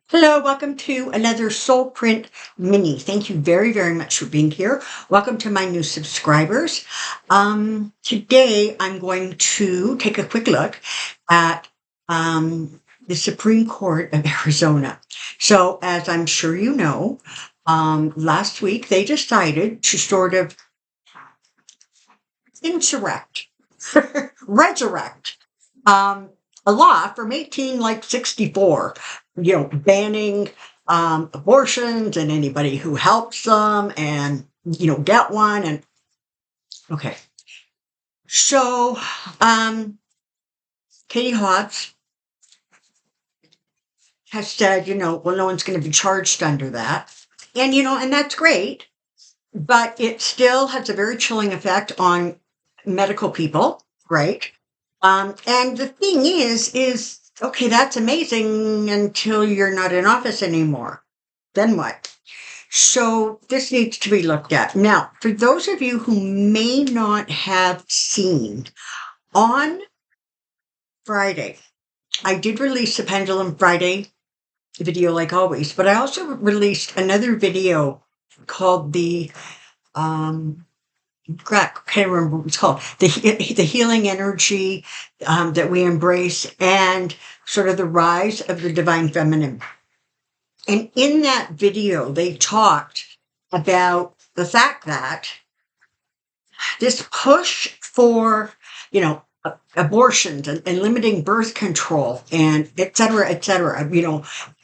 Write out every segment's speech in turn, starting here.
Hello, welcome to another Soulprint mini. Thank you very, very much for being here. Welcome to my new subscribers. Today I'm going to take a quick look at the Supreme Court of Arizona. So, as I'm sure you know, last week they decided to sort of insurrect, resurrect a law from 1864, banning abortions and anybody who helps them and, get one. And okay. So, Katie Hobbs has said, well, no one's going to be charged under that. And, and that's great, but it still has a very chilling effect on medical people, right? And the thing is, okay, that's amazing until you're not in office anymore. Then what? So this needs to be looked at. Now, for those of you who may not have seen, on Friday, I did release the Pendulum Friday video like always, but I also released another video called the can't remember what it's called, the healing energy that we embrace, and sort of the rise of the divine feminine. And in that video, they talked about the fact that this push for, abortions and limiting birth control and et cetera,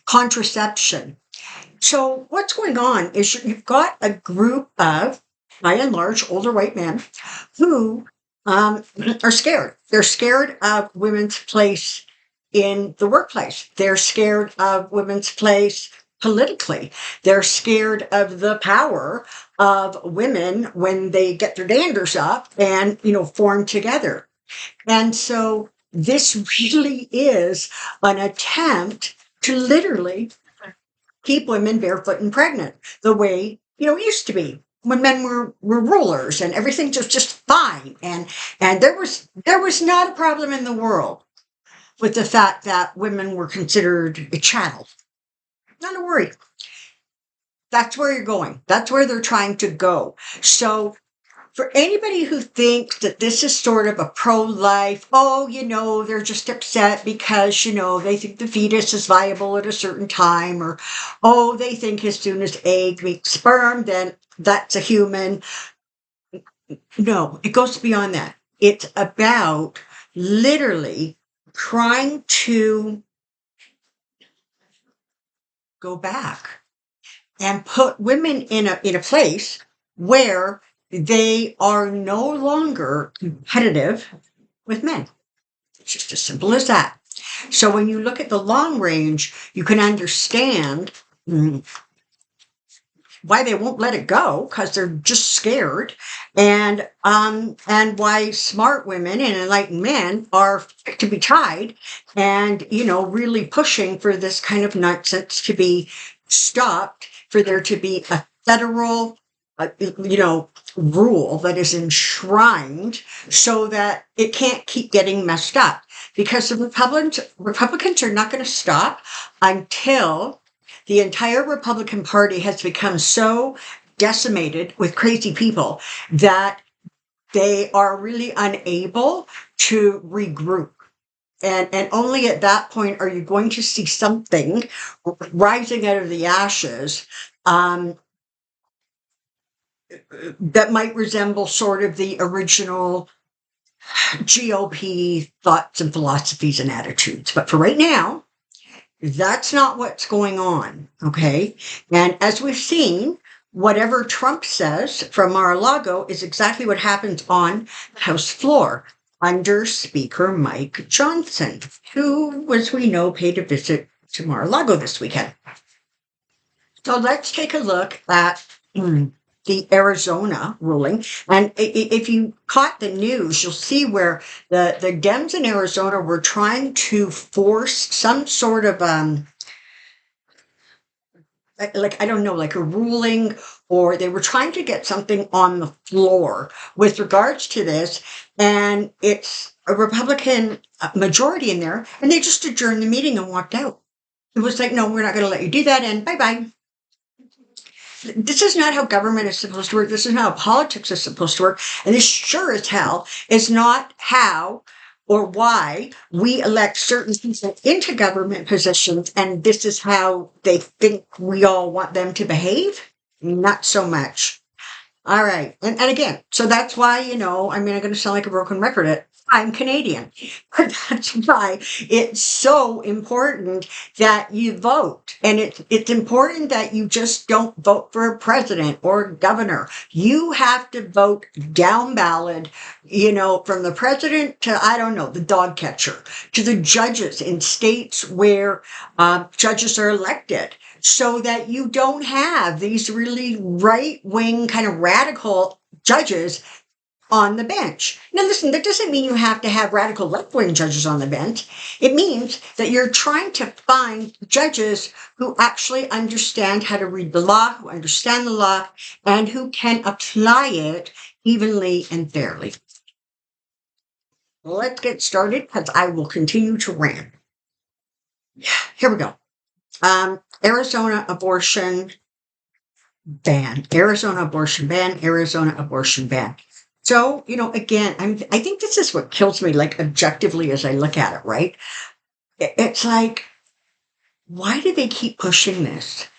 contraception. So what's going on is you've got a group of, by and large, older white men who are scared. They're scared of women's place in the workplace. They're scared of women's place politically. They're scared of the power of women when they get their danders up and, form together. And so this really is an attempt to literally keep women barefoot and pregnant the way, it used to be when men were rulers and everything was just fine. And there was not a problem in the world with the fact that women were considered a chattel. Not a worry. That's where you're going. That's where they're trying to go. So for anybody who thinks that this is sort of a pro-life, they're just upset because, they think the fetus is viable at a certain time, or, they think as soon as egg meets sperm, then that's a human. No, it goes beyond that. It's about literally trying to go back and put women in a place where they are no longer competitive with men. It's just as simple as that. So when you look at the long range, you can understand why they won't let it go, because they're just scared, and why smart women and enlightened men are fit to be tied, and really pushing for this kind of nonsense to be stopped, for there to be a federal rule that is enshrined so that it can't keep getting messed up, because the Republicans are not going to stop until the entire Republican Party has become so decimated with crazy people that they are really unable to regroup. And only at that point are you going to see something rising out of the ashes that might resemble sort of the original GOP thoughts and philosophies and attitudes. But for right now, that's not what's going on, okay? And as we've seen, whatever Trump says from Mar-a-Lago is exactly what happens on the House floor under Speaker Mike Johnson, who, as we know, paid a visit to Mar-a-Lago this weekend. So let's take a look at the Arizona ruling. And if you caught the news, you'll see where the Dems in Arizona were trying to force some sort of, like a ruling, or they were trying to get something on the floor with regards to this. And it's a Republican majority in there, and they just adjourned the meeting and walked out. It was like, no, we're not going to let you do that, and bye bye. This is not how government is supposed to work. This is not how politics is supposed to work. And this sure as hell is not how or why we elect certain people into government positions. And this is how they think we all want them to behave. Not so much. All right. And again, so that's why, I'm going to sound like a broken record. I'm Canadian. But that's why it's so important that you vote. And it's important that you just don't vote for a president or governor. You have to vote down ballot, from the president to, I don't know, the dog catcher, to the judges in states where judges are elected, so that you don't have these really right-wing kind of radical judges on the bench. Now, listen, that doesn't mean you have to have radical left-wing judges on the bench. It means that you're trying to find judges who actually understand how to read the law, who understand the law, and who can apply it evenly and fairly. Let's get started, because I will continue to rant. Here we go. Arizona abortion ban. Arizona abortion ban. Arizona abortion ban. So, again, I think this is what kills me, like, objectively as I look at it, right? It's like, why do they keep pushing this?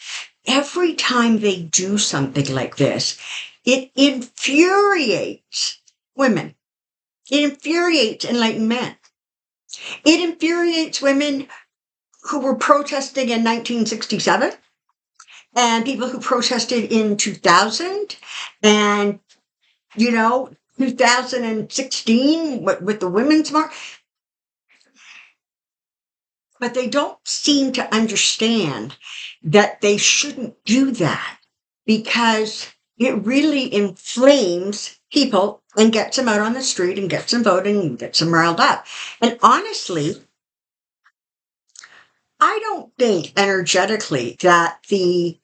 Every time they do something like this, it infuriates women. It infuriates enlightened men. It infuriates women who were protesting in 1967 and people who protested in 2000 and, 2016 with the women's march. But they don't seem to understand that they shouldn't do that, because it really inflames people and gets them out on the street and gets them voting and gets them riled up. And honestly, I don't think energetically that the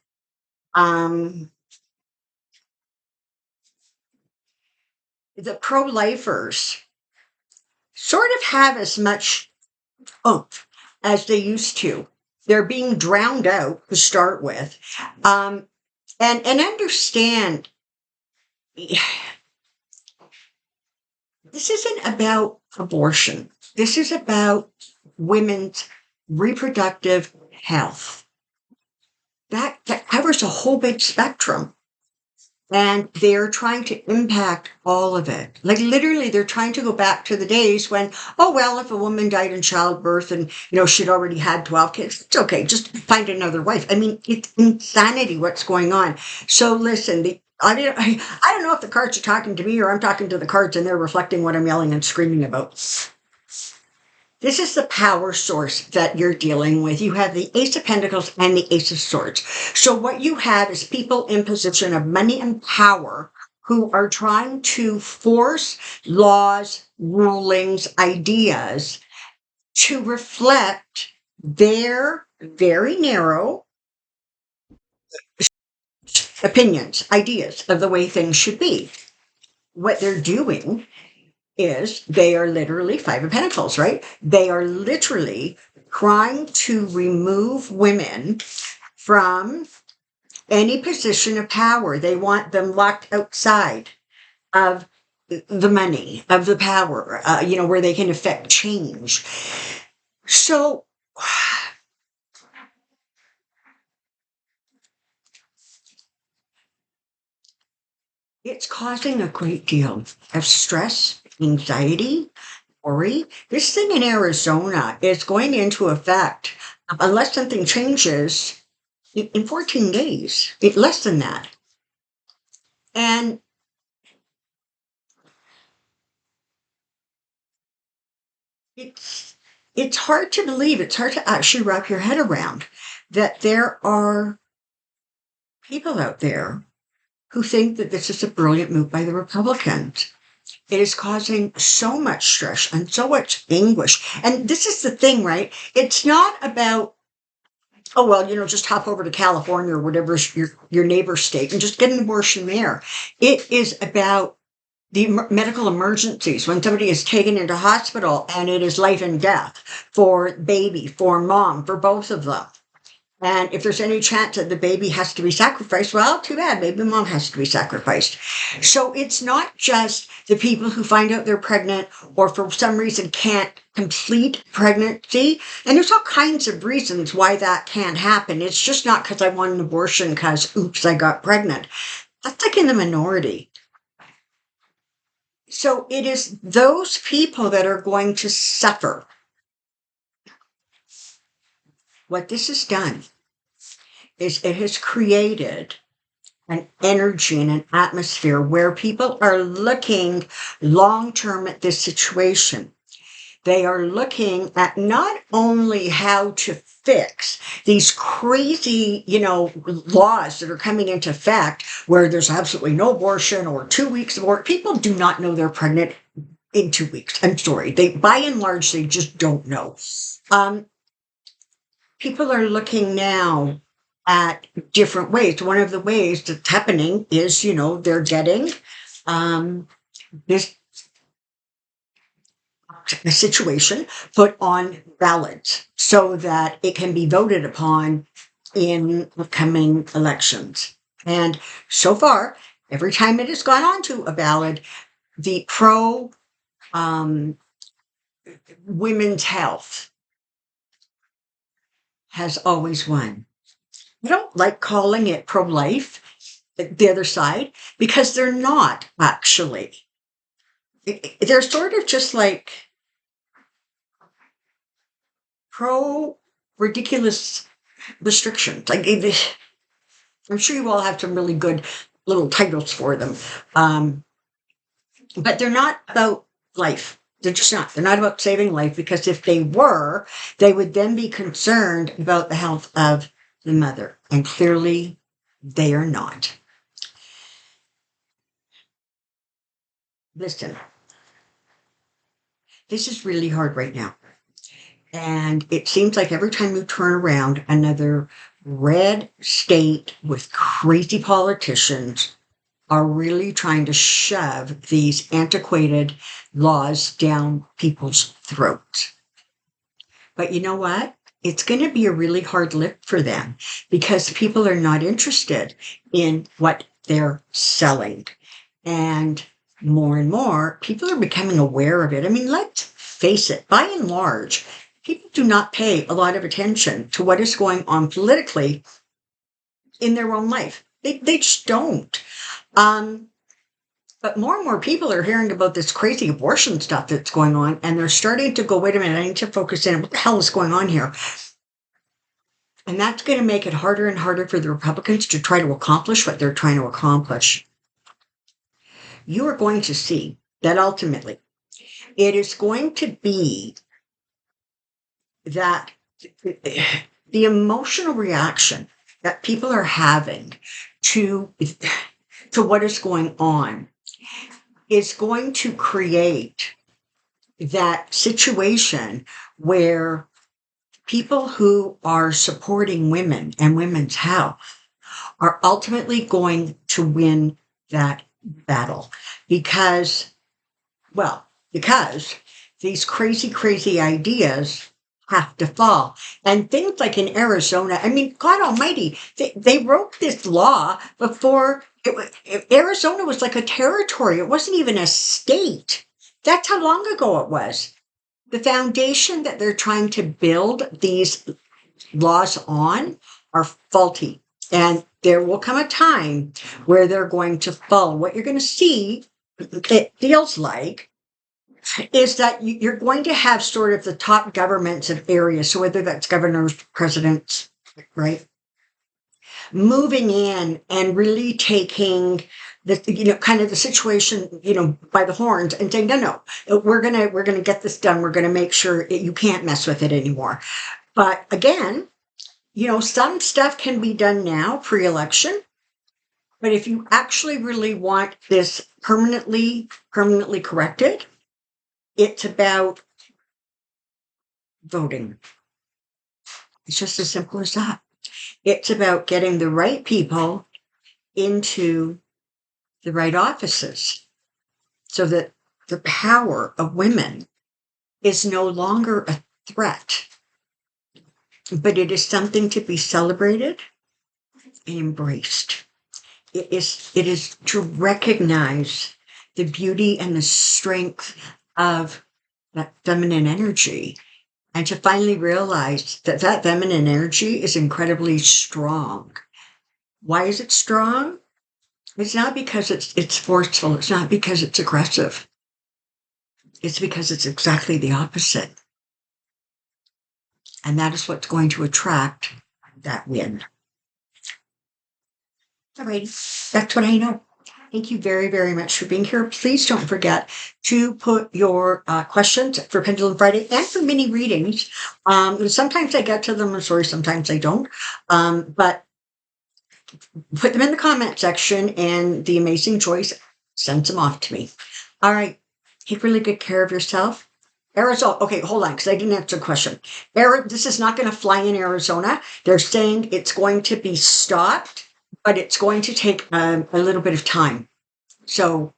pro-lifers sort of have as much oomph as they used to. They're being drowned out to start with. And understand, this isn't about abortion. This is about women's reproductive health. That covers a whole big spectrum. And they're trying to impact all of it. Like, literally, they're trying to go back to the days when, oh, well, if a woman died in childbirth and, she'd already had 12 kids, it's okay, just find another wife. I mean, it's insanity what's going on. So listen, I don't know if the cards are talking to me or I'm talking to the cards and they're reflecting what I'm yelling and screaming about. This is the power source that you're dealing with. You have the Ace of Pentacles and the Ace of Swords. So what you have is people in position of money and power who are trying to force laws, rulings, ideas to reflect their very narrow opinions, ideas of the way things should be. What they're doing is they are literally Five of Pentacles, right? They are literally trying to remove women from any position of power. They want them locked outside of the money, of the power, where they can affect change. So it's causing a great deal of stress, anxiety, worry. This thing in Arizona is going into effect, unless something changes, in 14 days, less than that. And it's hard to believe, it's hard to actually wrap your head around that there are people out there who think that this is a brilliant move by the Republicans. It is causing so much stress and so much anguish. And this is the thing, right? It's not about, oh, well, just hop over to California or whatever your neighbor's state and just get an abortion there. It is about the medical emergencies when somebody is taken into hospital and it is life and death for baby, for mom, for both of them. And if there's any chance that the baby has to be sacrificed, well, too bad, baby mom has to be sacrificed. So it's not just the people who find out they're pregnant or for some reason can't complete pregnancy. And there's all kinds of reasons why that can't happen. It's just not because I want an abortion because, oops, I got pregnant. That's like in the minority. So it is those people that are going to suffer. What this has done is it has created an energy and an atmosphere where people are looking long term at this situation. They are looking at not only how to fix these crazy, laws that are coming into effect where there's absolutely no abortion or 2 weeks abortion. People do not know they're pregnant in 2 weeks. I'm sorry. By and large, they just don't know. People are looking now at different ways. One of the ways that's happening is, they're getting this situation put on ballots so that it can be voted upon in upcoming elections. And so far, every time it has gone onto a ballot, the pro women's health has always won. I don't like calling it pro-life, the other side, because they're not actually. They're sort of just like pro-ridiculous restrictions. Like, I'm sure you all have some really good little titles for them. But they're not about life. They're just not. They're not about saving life, because if they were, they would then be concerned about the health of the mother. And clearly, they are not. Listen, this is really hard right now. And it seems like every time you turn around, another red state with crazy politicians are really trying to shove these antiquated laws down people's throats. But you know what? It's going to be a really hard lift for them, because people are not interested in what they're selling. And more, people are becoming aware of it. I mean, let's face it, by and large, people do not pay a lot of attention to what is going on politically in their own life. They just don't. But more and more people are hearing about this crazy abortion stuff that's going on, and they're starting to go, wait a minute, I need to focus in on what the hell is going on here. And that's going to make it harder and harder for the Republicans to try to accomplish what they're trying to accomplish. You are going to see that ultimately it is going to be that the emotional reaction that people are having to what is going on is going to create that situation where people who are supporting women and women's health are ultimately going to win that battle, because these crazy ideas have to fall. And things like in Arizona, I mean, God almighty, they wrote this law before Arizona was like a territory. It wasn't even a state. That's how long ago it was. The foundation that they're trying to build these laws on are faulty. And there will come a time where they're going to fall. What you're going to see, it feels like, is that you're going to have sort of the top governments of areas, so whether that's governors, presidents, right, moving in and really taking the kind of the situation by the horns and saying, no, we're gonna get this done. We're gonna make sure you can't mess with it anymore. But again, some stuff can be done now pre-election. But if you actually really want this permanently corrected, it's about voting. It's just as simple as that. It's about getting the right people into the right offices so that the power of women is no longer a threat. but it is something to be celebrated and embraced. It is to recognize the beauty and the strength of that feminine energy, and to finally realize that that feminine energy is incredibly strong. Why is it strong? It's not because it's forceful. It's not because it's aggressive. It's because it's exactly the opposite. And that is what's going to attract that win. All right. That's what I know. Thank you very, very much for being here. Please don't forget to put your questions for Pendulum Friday and for mini readings. Sometimes I get to them, I'm sorry, sometimes I don't. But put them in the comment section, and the amazing Joyce sends them off to me. All right. Take really good care of yourself. Arizona. Okay, hold on, because I didn't answer the question. This is not going to fly in Arizona. They're saying it's going to be stopped, but it's going to take a little bit of time. So,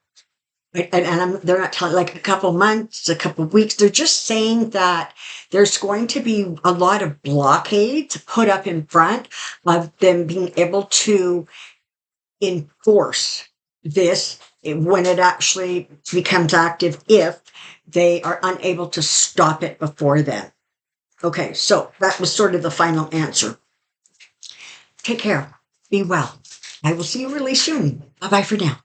they're not telling like a couple months, a couple weeks. They're just saying that there's going to be a lot of blockades put up in front of them being able to enforce this when it actually becomes active, if they are unable to stop it before then. Okay, so that was sort of the final answer. Take care. Be well. I will see you really soon. Bye-bye for now.